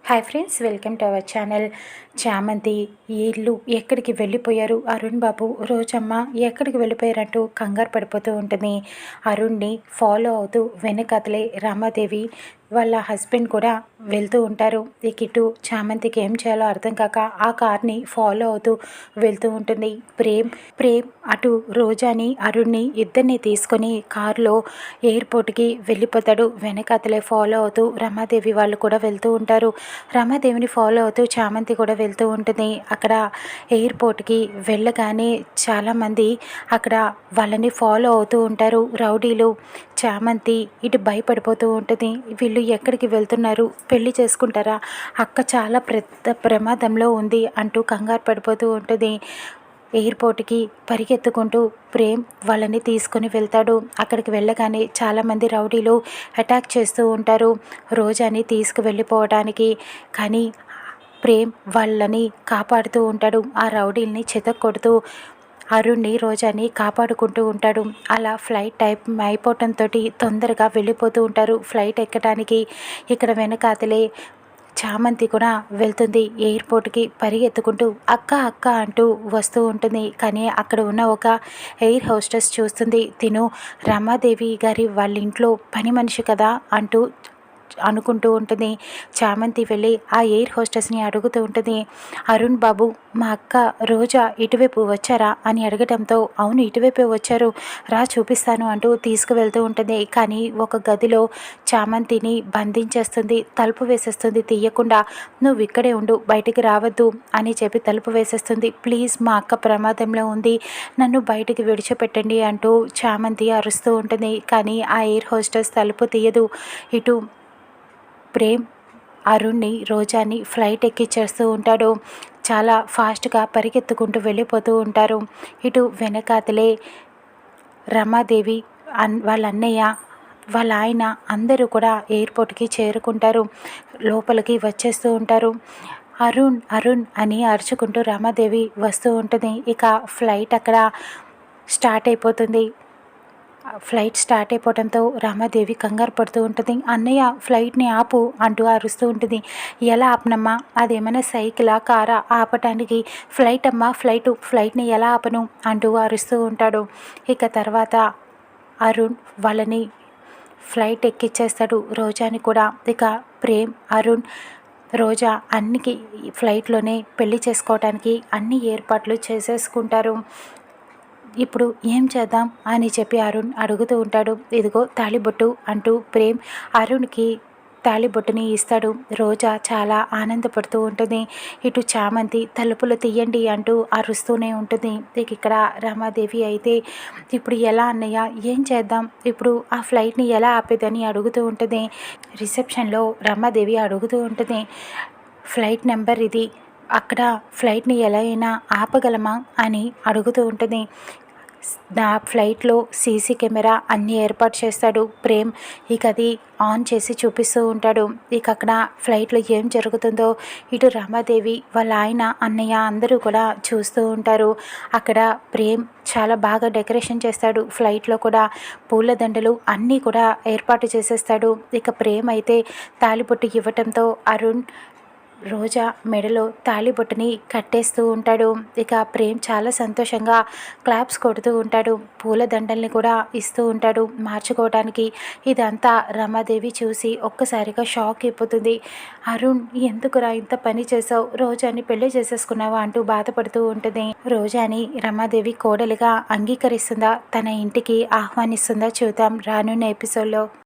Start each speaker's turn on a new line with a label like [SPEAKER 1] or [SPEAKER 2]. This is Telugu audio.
[SPEAKER 1] Hi friends, welcome to our channel. చామంతి వీళ్ళు ఎక్కడికి వెళ్ళిపోయారు, అరుణ్ బాబు రోజమ్మ ఎక్కడికి వెళ్ళిపోయారంటూ కంగారు పడిపోతూ ఉంటుంది. అరుణ్ని ఫాలో అవుతూ వెనకతలే రమాదేవి వాళ్ళ హస్బెండ్ కూడా వెళ్తూ ఉంటారు. ఇటు చామంతికి ఏం చేయాలో అర్థం కాక ఆ కార్ని ఫాలో అవుతూ వెళ్తూ ఉంటుంది. ప్రేమ్ అటు రోజాని అరుణ్ని ఇద్దరిని తీసుకొని కారులో ఎయిర్పోర్ట్కి వెళ్ళిపోతాడు. వెనకతలే ఫాలో అవుతూ రమాదేవి వాళ్ళు కూడా వెళ్తూ ఉంటారు. రమాదేవిని ఫాలో అవుతూ చామంతి కూడా వెళ్తూ ఉంటుంది. అక్కడ ఎయిర్పోర్ట్కి వెళ్ళగానే చాలామంది అక్కడ వాళ్ళని ఫాలో అవుతూ ఉంటారు రౌడీలు. చామంతి ఇటు భయపడిపోతూ ఉంటుంది. వీళ్ళు ఎక్కడికి వెళ్తున్నారు, పెళ్లి చేసుకుంటారా, అక్క చాలా పెద్ద ప్రమాదంలో ఉంది అంటూ కంగారు పడిపోతూ ఉంటుంది. ఎయిర్పోర్ట్కి పరిగెత్తుకుంటూ ప్రేమ్ వాళ్ళని తీసుకొని వెళ్తాడు. అక్కడికి వెళ్ళగానే చాలామంది రౌడీలు అటాక్ చేస్తూ ఉంటారు రోజాని తీసుకువెళ్ళిపోవడానికి. కానీ ప్రేమ్ వాళ్ళని కాపాడుతూ ఉంటాడు. ఆ రౌడీల్ని చితక్కొడుతూ అరుణ్ని రోజాని కాపాడుకుంటూ ఉంటాడు. అలా ఫ్లైట్ టైం అయిపోవటంతో తొందరగా వెళ్ళిపోతూ ఉంటారు ఫ్లైట్ ఎక్కడానికి. ఇక్కడ వెనకాతలే చామంతి కూడా వెళ్తుంది ఎయిర్పోర్ట్కి పరిగెత్తుకుంటూ. అక్క అక్క అంటూ వస్తూ ఉంటుంది. కానీ అక్కడ ఉన్న ఒక ఎయిర్ హోస్టెస్ చూస్తుంది. తిను రమాదేవి గారి వాళ్ళ ఇంట్లో పని మనిషి కదా అంటూ అనుకుంటూ ఉంటుంది. చామంతి వెళ్ళి ఆ ఎయిర్ హోస్టెస్ని అడుగుతూ ఉంటుంది, అరుణ్ బాబు, మా అక్క రోజా ఇటువైపు వచ్చారా అని అడగటంతో, అవును ఇటువైపే వచ్చారు, రా చూపిస్తాను అంటూ తీసుకువెళ్తూ ఉంటుంది. కానీ ఒక గదిలో చామంతిని బంధించేస్తుంది, తలుపు వేసేస్తుంది తీయకుండా. నువ్వు ఇక్కడే ఉండు, బయటికి రావద్దు అని చెప్పి తలుపు వేసేస్తుంది. ప్లీజ్, మా అక్క ప్రమాదంలో ఉంది, నన్ను బయటికి విడిచిపెట్టండి అంటూ చామంతి అరుస్తూ ఉంటుంది. కానీ ఆ ఎయిర్ హోస్టెస్ తలుపు తీయదు. ఇటు ప్రేమ్ అరుణ్ని రోజాని ఫ్లైట్ ఎక్కిచ్చేస్తూ ఉంటాడు. చాలా ఫాస్ట్గా పరిగెత్తుకుంటూ వెళ్ళిపోతూ ఉంటారు. ఇటు వెనకాతలే రమాదేవి వాళ్ళ అన్నయ్య వాళ్ళ ఆయన అందరూ కూడా ఎయిర్పోర్ట్కి చేరుకుంటారు. లోపలికి వచ్చేస్తూ ఉంటారు. అరుణ్ అరుణ్ అని అరుచుకుంటూ రమాదేవి వస్తూ ఉంటుంది. ఇక ఫ్లైట్ అక్కడ స్టార్ట్ అయిపోతుంది. ఫ్లైట్ స్టార్ట్ అయిపోవడంతో రామాదేవి కంగారు పడుతూ ఉంటుంది. అన్నయ్య, ఫ్లైట్ని ఆపు అంటూ అరుస్తూ ఉంటుంది. ఎలా ఆపనమ్మా, అదేమైనా సైకిలా, కారా ఆపటానికి? ఫ్లైట్ అమ్మా, ఫ్లైట్ని ఎలా ఆపను అంటూ అరుస్తూ ఉంటాడు. ఇక తర్వాత అరుణ్ వాళ్ళని ఫ్లైట్ ఎక్కిచ్చేస్తాడు, రోజాని కూడా. ఇక ప్రేమ్ అరుణ్ రోజా అన్నికి ఫ్లైట్లోనే పెళ్లి చేసుకోవడానికి అన్ని ఏర్పాట్లు చేసేసుకుంటారు. ఇప్పుడు ఏం చేద్దాం అని చెప్పి అరుణ్ అడుగుతూ ఉంటాడు. ఇదిగో తాళిబొట్టు అంటూ ప్రేమ్ అరుణ్కి తాళిబొట్టుని ఇస్తాడు. రోజా చాలా ఆనందపడుతూ ఉంటుంది. ఇటు చామంతి తలుపులు తీయండి అంటూ అరుస్తూనే ఉంటుంది. ఇక్కడ రమాదేవి అయితే, ఇప్పుడు ఎలా అన్నయ్య, ఏం చేద్దాం, ఇప్పుడు ఆ ఫ్లైట్ని ఎలా ఆపేదని అడుగుతూ ఉంటుంది. రిసెప్షన్లో రమాదేవి అడుగుతూ ఉంటుంది, ఫ్లైట్ నెంబర్ ఇది, అక్కడ ఫ్లైట్ని ఎలా అయినా ఆపగలమా అని అడుగుతూ ఉంటుంది. నా ఫ్లైట్లో సీసీ కెమెరా అన్నీ ఏర్పాటు చేస్తాడు ప్రేమ్. ఇక అది ఆన్ చేసి చూపిస్తూ ఉంటాడు. ఇక అక్కడ ఫ్లైట్లో ఏం జరుగుతుందో ఇటు రమాదేవి వాళ్ళ ఆయన అన్నయ్య అందరూ కూడా చూస్తూ ఉంటారు. అక్కడ ప్రేమ్ చాలా బాగా డెకరేషన్ చేస్తాడు. ఫ్లైట్లో కూడా పూలదండలు అన్నీ కూడా ఏర్పాటు చేసేస్తాడు. ఇక ప్రేమ్ అయితే తాళిబొట్టు ఇవ్వటంతో అరుణ్ రోజా మెడలో తాళిబొట్టుని కట్టేస్తూ ఉంటాడు. ఇక ప్రేమ్ చాలా సంతోషంగా క్లాప్స్ కొడుతూ ఉంటాడు. పూలదండల్ని కూడా ఇస్తూ ఉంటాడు మార్చుకోవడానికి. ఇదంతా రమాదేవి చూసి ఒక్కసారిగా షాక్ అయిపోతుంది. అరుణ్, ఎందుకురా ఇంత పని చేసావు, రోజాని పెళ్లి చేసేసుకున్నావా అంటూ బాధపడుతూ ఉంటుంది. రోజాని రమాదేవి కోడలిగా అంగీకరిస్తుందా, తన ఇంటికి ఆహ్వానిస్తుందా చూద్దాం రానున్న ఎపిసోడ్లో.